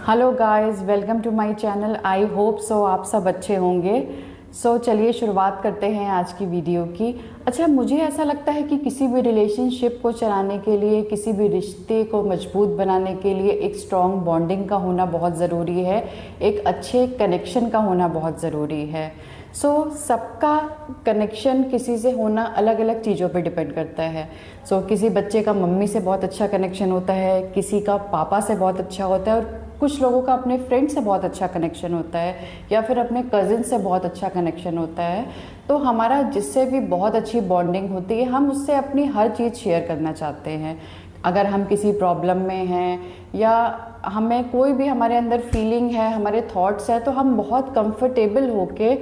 Hello guys, welcome to my channel. I hope so आप सब अच्छे होंगे। चलिए शुरुआत करते हैं आज की वीडियो की। अच्छा, मुझे ऐसा लगता है कि किसी भी रिलेशनशिप को चलाने के लिए, किसी भी रिश्ते को मजबूत बनाने के लिए एक स्ट्रॉन्ग बॉन्डिंग का होना बहुत ज़रूरी है, एक अच्छे कनेक्शन का होना बहुत ज़रूरी है। सबका कनेक्शन किसी से होना अलग अलग चीज़ों पे डिपेंड करता है। किसी बच्चे का मम्मी से बहुत अच्छा कनेक्शन होता है, किसी का पापा से बहुत अच्छा होता है, और कुछ लोगों का अपने फ्रेंड से बहुत अच्छा कनेक्शन होता है, या फिर अपने कज़िन से बहुत अच्छा कनेक्शन होता है। तो हमारा जिससे भी बहुत अच्छी बॉन्डिंग होती है, हम उससे अपनी हर चीज़ शेयर करना चाहते हैं। अगर हम किसी प्रॉब्लम में हैं या हमें कोई भी हमारे अंदर फीलिंग है, हमारे थॉट्स है, तो हम बहुत कंफर्टेबल होके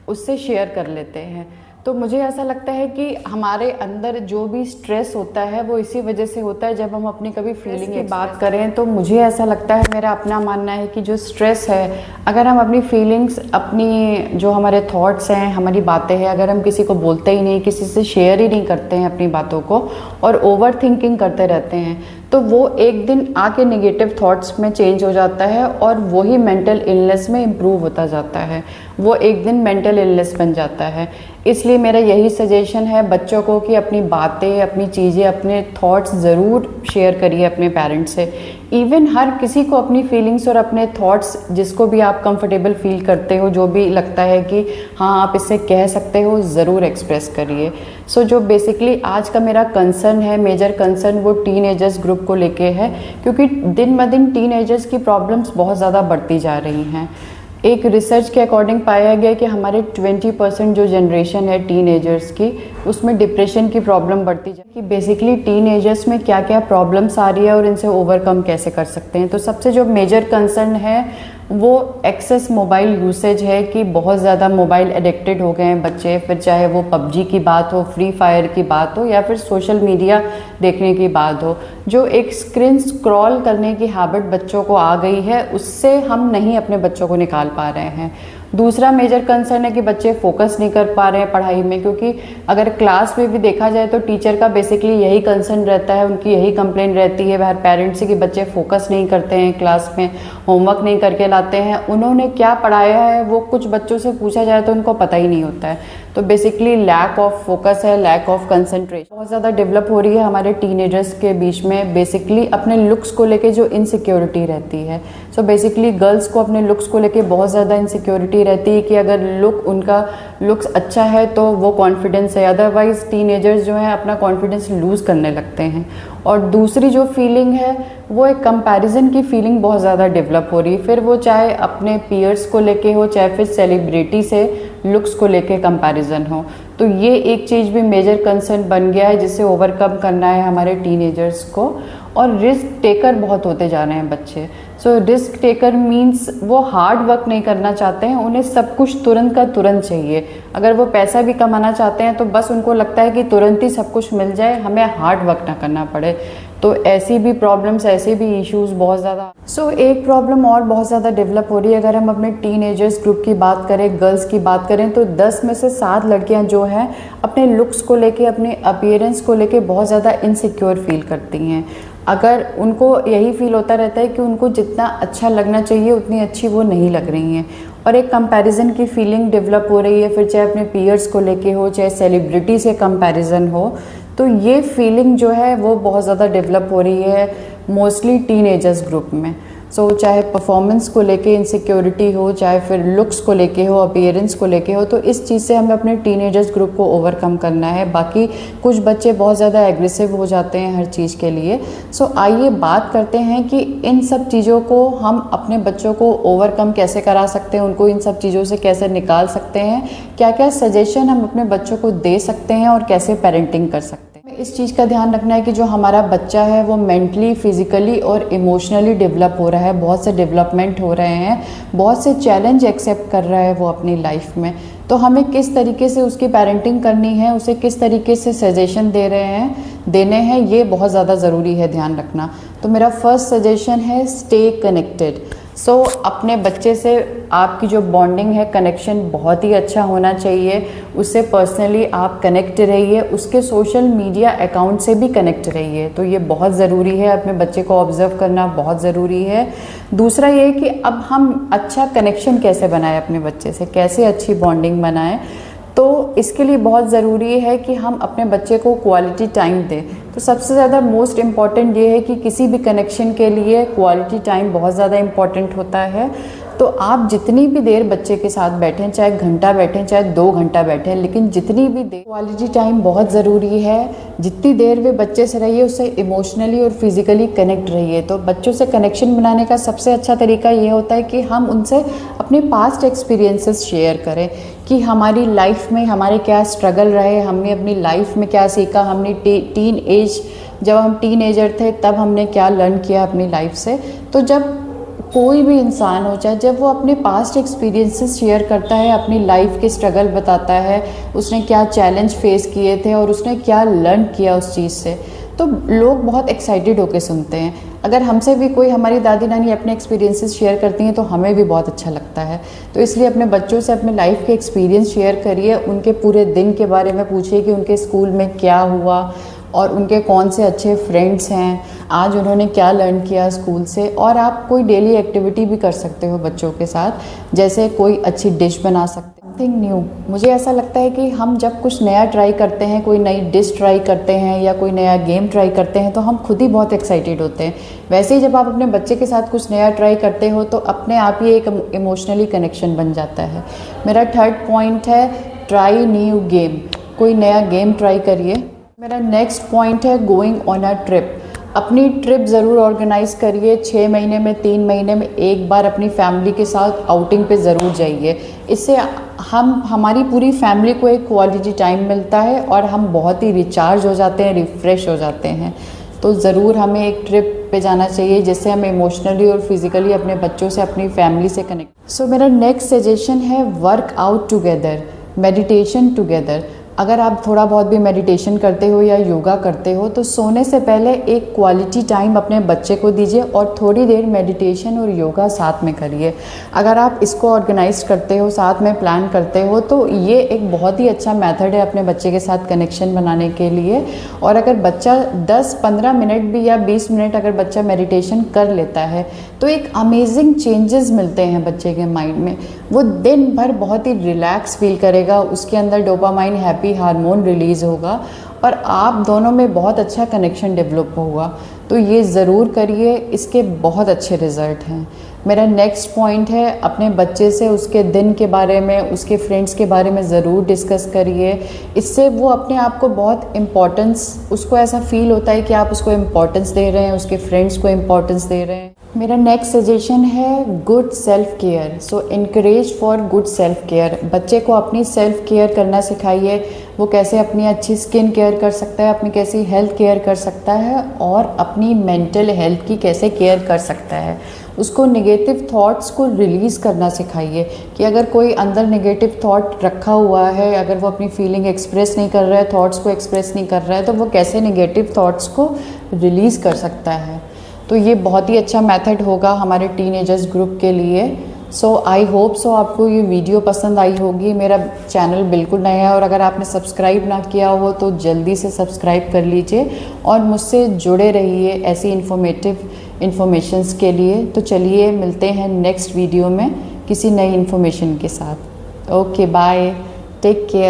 उससे शेयर कर लेते हैं। तो मुझे ऐसा लगता है कि हमारे अंदर जो भी स्ट्रेस होता है वो इसी वजह से होता है। जब हम अपनी कभी फीलिंग की बात करें तो मुझे ऐसा लगता है, मेरा अपना मानना है कि जो स्ट्रेस है, अगर हम अपनी फीलिंग्स, अपनी जो हमारे थॉट्स हैं, हमारी बातें हैं, अगर हम किसी को बोलते ही नहीं, किसी से शेयर ही नहीं करते हैं अपनी बातों को और ओवर थिंकिंग करते रहते हैं, तो वो एक दिन आके नेगेटिव थॉट्स में चेंज हो जाता है और वही मेंटल इलनेस में इम्प्रूव होता जाता है। वो एक दिन मेंटल इलनेस बन जाता है। इसलिए मेरा यही सजेशन है बच्चों को कि अपनी बातें, अपनी चीज़ें, अपने थॉट्स ज़रूर शेयर करिए अपने पेरेंट्स से। इवन हर किसी को अपनी फीलिंग्स और अपने थॉट्स, जिसको भी आप कंफर्टेबल फील करते हो, जो भी लगता है कि हाँ आप इससे कह सकते हो, ज़रूर एक्सप्रेस करिए। जो बेसिकली आज का मेरा कंसर्न है, मेजर कंसर्न, वो टीनेजर्स ग्रुप को लेके है, क्योंकि दिन ब दिन टीनेजर्स की प्रॉब्लम्स बहुत ज़्यादा बढ़ती जा रही हैं। एक रिसर्च के अकॉर्डिंग पाया गया कि हमारे 20% जो जनरेशन है टीनेजर्स की, उसमें डिप्रेशन की प्रॉब्लम बढ़ती जा रही है। कि बेसिकली टीनेजर्स में क्या क्या प्रॉब्लम्स आ रही है और इनसे ओवरकम कैसे कर सकते हैं। तो सबसे जो मेजर कंसर्न है वो एक्सेस मोबाइल यूसेज है, कि बहुत ज़्यादा मोबाइल एडिक्टेड हो गए हैं बच्चे। फिर चाहे वो पबजी की बात हो, फ्री फायर की बात हो, या फिर सोशल मीडिया देखने की बात हो, जो एक स्क्रीन स्क्रॉल करने की हैबिट बच्चों को आ गई है, उससे हम नहीं अपने बच्चों को निकाल पा रहे हैं। दूसरा मेजर कंसर्न है कि बच्चे फोकस नहीं कर पा रहे हैं पढ़ाई में, क्योंकि अगर क्लास में भी देखा जाए तो टीचर का बेसिकली यही कंसर्न रहता है, उनकी यही कंप्लेंट रहती है हर पेरेंट्स से कि बच्चे फोकस नहीं करते हैं क्लास में, होमवर्क नहीं करके लाते हैं। उन्होंने क्या पढ़ाया है वो कुछ बच्चों से पूछा जाए तो उनको पता ही नहीं होता है। तो बेसिकली लैक ऑफ फोकस है, लैक ऑफ कंसंट्रेशन बहुत ज़्यादा डेवलप हो रही है हमारे टीनेजर्स के बीच में। बेसिकली अपने लुक्स को लेके जो इनसिक्योरिटी रहती है, बेसिकली गर्ल्स को अपने लुक्स को लेके बहुत ज़्यादा इनसिक्योरिटी रहती है कि अगर उनका लुक्स अच्छा है तो वो कॉन्फिडेंस है, अदरवाइज टीनेजर्स जो है अपना कॉन्फिडेंस लूज़ करने लगते हैं। और दूसरी जो फीलिंग है वो एक कंपैरिजन की फीलिंग बहुत ज़्यादा डेवलप हो रही है। फिर वो चाहे अपने पीयर्स को लेके हो, चाहे फिर सेलिब्रिटी से लुक्स को लेके कंपैरिजन हो। तो ये एक चीज़ भी मेजर कंसर्न बन गया है जिसे ओवरकम करना है हमारे टीनेजर्स को। और रिस्क टेकर बहुत होते जा रहे हैं बच्चे। रिस्क टेकर मीन्स वो हार्ड वर्क नहीं करना चाहते हैं, उन्हें सब कुछ तुरंत का तुरंत चाहिए। अगर वो पैसा भी कमाना चाहते हैं तो बस उनको लगता है कि तुरंत ही सब कुछ मिल जाए, हमें हार्ड वर्क ना करना पड़े। तो ऐसी भी प्रॉब्लम्स, ऐसे भी इश्यूज बहुत ज़्यादा। एक प्रॉब्लम और बहुत ज़्यादा डेवलप हो रही है। अगर हम अपने टीनेजर्स ग्रुप की बात करें, गर्ल्स की बात करें, तो 10 में से 7 लड़कियां जो हैं अपने लुक्स को लेके, अपने अपीयरेंस को लेके बहुत ज़्यादा इनसिक्योर फील करती हैं। अगर उनको यही फील होता रहता है कि उनको जितना अच्छा लगना चाहिए उतनी अच्छी वो नहीं लग रही हैं, और एक कंपैरिजन की फीलिंग डेवलप हो रही है। फिर चाहे अपने पीयर्स को लेके हो, चाहे सेलिब्रिटी से कंपैरिजन हो, तो ये फीलिंग जो है वो बहुत ज़्यादा डेवलप हो रही है मोस्टली टीनेजर्स ग्रुप में। चाहे परफॉर्मेंस को लेके इनसिक्योरिटी हो, चाहे फिर लुक्स को लेके हो, अपीयरेंस को लेके हो, तो इस चीज़ से हमें अपने टीनेजर्स ग्रुप को ओवरकम करना है। बाकी कुछ बच्चे बहुत ज़्यादा एग्रेसिव हो जाते हैं हर चीज़ के लिए। आइए बात करते हैं कि इन सब चीज़ों को हम अपने बच्चों को ओवरकम कैसे करा सकते हैं, उनको इन सब चीज़ों से कैसे निकाल सकते हैं, क्या क्या सजेशन हम अपने बच्चों को दे सकते हैं और कैसे पेरेंटिंग कर सकते हैं। इस चीज़ का ध्यान रखना है कि जो हमारा बच्चा है वो मेंटली, फिजिकली और इमोशनली डेवलप हो रहा है, बहुत से डेवलपमेंट हो रहे हैं, बहुत से चैलेंज एक्सेप्ट कर रहा है वो अपनी लाइफ में। तो हमें किस तरीके से उसकी पेरेंटिंग करनी है, उसे किस तरीके से सजेशन देने हैं, ये बहुत ज़्यादा ज़रूरी है ध्यान रखना। तो मेरा फर्स्ट सजेशन है स्टे कनेक्टेड। सो अपने बच्चे से आपकी जो बॉन्डिंग है, कनेक्शन बहुत ही अच्छा होना चाहिए। उससे पर्सनली आप कनेक्ट रहिए, उसके सोशल मीडिया अकाउंट से भी कनेक्ट रहिए। तो ये बहुत ज़रूरी है, अपने बच्चे को ऑब्ज़र्व करना बहुत ज़रूरी है। दूसरा ये कि अब हम अच्छा कनेक्शन कैसे बनाएं अपने बच्चे से, कैसे अच्छी बॉन्डिंग बनाएं। तो इसके लिए बहुत ज़रूरी है कि हम अपने बच्चे को क्वालिटी टाइम दें। तो सबसे ज़्यादा मोस्ट इम्पॉर्टेंट ये है कि किसी भी कनेक्शन के लिए क्वालिटी टाइम बहुत ज़्यादा इम्पॉर्टेंट होता है। तो आप जितनी भी देर बच्चे के साथ बैठें, चाहे घंटा बैठें चाहे 2 घंटा बैठें, लेकिन जितनी भी देर, क्वालिटी टाइम बहुत ज़रूरी है। जितनी देर वे बच्चे से रहिए, उससे इमोशनली और फिज़िकली कनेक्ट रहिए। तो बच्चों से कनेक्शन बनाने का सबसे अच्छा तरीका ये होता है कि हम उनसे अपने पास्ट एक्सपीरियंसेस शेयर करें कि हमारी लाइफ में हमारे क्या स्ट्रगल रहे, हमने अपनी लाइफ में क्या सीखा, हमने टीन एज, जब हम टीनेजर थे तब हमने क्या लर्न किया अपनी लाइफ से। तो जब कोई भी इंसान हो, चाहे जब वो अपने पास्ट एक्सपीरियंसेस शेयर करता है, अपनी लाइफ के स्ट्रगल बताता है, उसने क्या चैलेंज फेस किए थे और उसने क्या लर्न किया उस चीज़ से, तो लोग बहुत एक्साइटेड होकर सुनते हैं। अगर हमसे भी कोई, हमारी दादी नानी अपने एक्सपीरियंसेस शेयर करती हैं तो हमें भी बहुत अच्छा लगता है। तो इसलिए अपने बच्चों से अपने लाइफ के एक्सपीरियंस शेयर करिए, उनके पूरे दिन के बारे में पूछिए कि उनके स्कूल में क्या हुआ और उनके कौन से अच्छे फ्रेंड्स हैं, आज उन्होंने क्या लर्न किया स्कूल से। और आप कोई डेली एक्टिविटी भी कर सकते हो बच्चों के साथ, जैसे कोई अच्छी डिश बना सकते हैं, समथिंग न्यू। मुझे ऐसा लगता है कि हम जब कुछ नया ट्राई करते हैं, कोई नई डिश ट्राई करते हैं या कोई नया गेम ट्राई करते हैं, तो हम खुद ही बहुत एक्साइटेड होते हैं। वैसे ही जब आप अपने बच्चे के साथ कुछ नया ट्राई करते हो तो अपने आप ही एक इमोशनली कनेक्शन बन जाता है। मेरा थर्ड पॉइंट है ट्राई न्यू गेम, कोई नया गेम ट्राई करिए। मेरा नेक्स्ट पॉइंट है गोइंग ऑन अ ट्रिप। अपनी ट्रिप ज़रूर ऑर्गेनाइज़ करिए। 6 महीने में, 3 महीने में एक बार अपनी फैमिली के साथ आउटिंग पे ज़रूर जाइए। इससे हमारी पूरी फैमिली को एक क्वालिटी टाइम मिलता है और हम बहुत ही रिचार्ज हो जाते हैं, रिफ़्रेश हो जाते हैं। तो ज़रूर हमें एक ट्रिप पे जाना चाहिए जिससे हम इमोशनली और फिज़िकली अपने बच्चों से, अपनी फैमिली से कनेक्ट। सो मेरा नेक्स्ट सजेशन है work out together, meditation together. अगर आप थोड़ा बहुत भी मेडिटेशन करते हो या योगा करते हो तो सोने से पहले एक क्वालिटी टाइम अपने बच्चे को दीजिए और थोड़ी देर मेडिटेशन और योगा साथ में करिए। अगर आप इसको ऑर्गेनाइज करते हो, साथ में प्लान करते हो, तो ये एक बहुत ही अच्छा मेथड है अपने बच्चे के साथ कनेक्शन बनाने के लिए। और अगर बच्चा 10-15 मिनट भी या 20 मिनट अगर बच्चा मेडिटेशन कर लेता है तो एक अमेजिंग चेंजेस मिलते हैं बच्चे के माइंड में। वो दिन भर बहुत ही रिलैक्स फील करेगा, उसके अंदर डोपामाइन, हैप्पी हार्मोन रिलीज़ होगा और आप दोनों में बहुत अच्छा कनेक्शन डेवलप होगा। तो ये ज़रूर करिए, इसके बहुत अच्छे रिज़ल्ट हैं। मेरा नेक्स्ट पॉइंट है अपने बच्चे से उसके दिन के बारे में, उसके फ्रेंड्स के बारे में ज़रूर डिस्कस करिए। इससे वो अपने आप को बहुत इम्पोर्टेंस, उसको ऐसा फील होता है कि आप उसको इम्पोर्टेंस दे रहे हैं, उसके फ्रेंड्स को इम्पोर्टेंस दे रहे हैं। मेरा नेक्स्ट सजेशन है good self care. So encourage for good self care. बच्चे को अपनी सेल्फ केयर करना सिखाइए। वो कैसे अपनी अच्छी स्किन केयर कर सकता है, अपनी कैसी हेल्थ केयर कर सकता है और अपनी मेंटल हेल्थ की कैसे केयर कर सकता है। उसको नेगेटिव थॉट्स को रिलीज़ करना सिखाइए कि अगर कोई अंदर नेगेटिव थॉट रखा हुआ है, अगर वो अपनी फीलिंग एक्सप्रेस नहीं कर रहा है, थॉट्स को एक्सप्रेस नहीं कर रहा है, तो वो कैसे नेगेटिव थॉट्स को रिलीज़ कर सकता है। तो ये बहुत ही अच्छा मेथड होगा हमारे टीनेजर्स ग्रुप के लिए। सो आई होप सो आपको ये वीडियो पसंद आई होगी। मेरा चैनल बिल्कुल नया है और अगर आपने सब्सक्राइब ना किया हो तो जल्दी से सब्सक्राइब कर लीजिए और मुझसे जुड़े रहिए ऐसी इन्फॉर्मेशंस के लिए। तो चलिए मिलते हैं नेक्स्ट वीडियो में किसी नई इन्फॉर्मेशन के साथ। Okay, bye, take care.